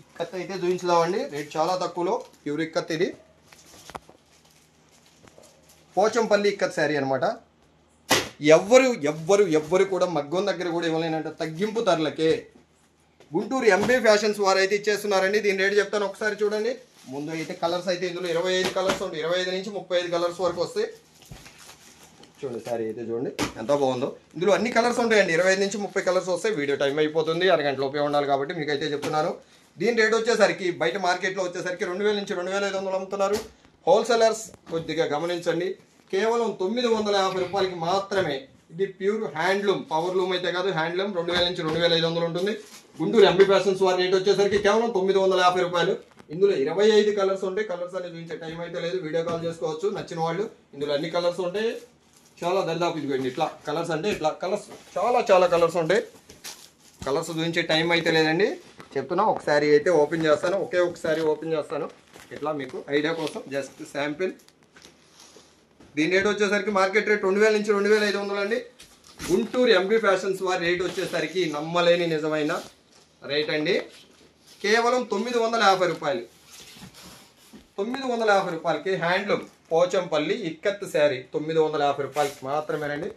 ఇక్కత్ అయితే చూపించుదామండి, రేట్ చాలా తక్కువలో. ప్యూర్ ఇక్కత్, ఇది పోచంపల్లి ఇక్కత్ శారీ అనమాట. ఎవ్వరు కూడా మగ్గం దగ్గర కూడా ఇవ్వలేనంటే తగ్గింపు ధరలకే గుంటూరు ఎంబీ ఫ్యాషన్స్ వారు అయితే ఇచ్చేస్తున్నారండి. దీని రేటు చెప్తాను ఒకసారి చూడండి. ముందు అయితే కలర్స్ అయితే ఇందులో 25 కలర్స్ ఉంటాయి. 25 నుంచి 35 కలర్స్ వరకు వస్తాయి. చూడండి శారీ అయితే చూడండి ఎంత బాగుందో. ఇందులో అన్ని కలర్స్ ఉంటాయండి. 25 నుంచి 30 కలర్స్ వస్తాయి. వీడియో టైం అయిపోతుంది, అరగంట లోపే ఉండాలి కాబట్టి మీకైతే చెప్తున్నాను. దీని రేట్ వచ్చేసరికి బయట మార్కెట్లో వచ్చేసరికి 2000 నుంచి 2500 అమ్ముతున్నారు. హోల్సేలర్స్ కొద్దిగా గమనించండి, కేవలం 950 రూపాయలకి మాత్రమే. ఇది ప్యూర్ హ్యాండ్లూమ్, పవర్ లూమ్ అయితే కాదు, హ్యాండ్లూమ్. 2000 నుంచి 2500 ఉంటుంది. గుంటూరు ఎంబీ ఫ్యాషన్స్ వారి రేట్ వచ్చేసరికి కేవలం 950 రూపాయలు. ఇందులో 25 కలర్స్ ఉంటాయి. కలర్స్ అనేది చూపించే టైం అయితే లేదు, వీడియో కాల్ చేసుకోవచ్చు నచ్చిన వాళ్ళు. ఇందులో అన్ని కలర్స్ ఉంటాయి. చాలా దరిదాపు ఇదిగోండి ఇట్లా కలర్స్, అంటే ఇట్లా కలర్స్ చాలా కలర్స్ ఉంటాయి. కలర్స్ చూపించే టైం అయితే లేదండి, చెప్తున్నా. ఒకసారి అయితే ఓపెన్ చేస్తాను, ఒకే ఒకసారి ఓపెన్ చేస్తాను. ఇట్లా మీకు ఐడియా కోసం జస్ట్ శాంపిల్. దీని రేట్ వచ్చేసరికి మార్కెట్ రేట్ 2000 నుంచి 2500 అండి. గుంటూరు ఎంబీ ఫ్యాషన్స్ వారి రేట్ వచ్చేసరికి నమ్మలేని నిజమైన రేట్ అండి. కేవలం 950 రూపాయలు. 950 రూపాయలకి హ్యాండ్లూమ్ పోచంపల్లి ఇక్కత్ శారీ 950 రూపాయలకి మాత్రమేనండి.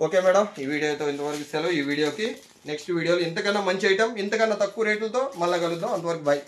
ఓకే మేడం, ఈ వీడియోతో ఇంతవరకు సెలవు. ఈ వీడియోకి నెక్స్ట్ వీడియోలో ఇంతకన్నా మంచి ఐటమ్ ఇంతకన్నా తక్కువ రేట్లతో మళ్ళీ కలుద్దాం. అంతవరకు బై.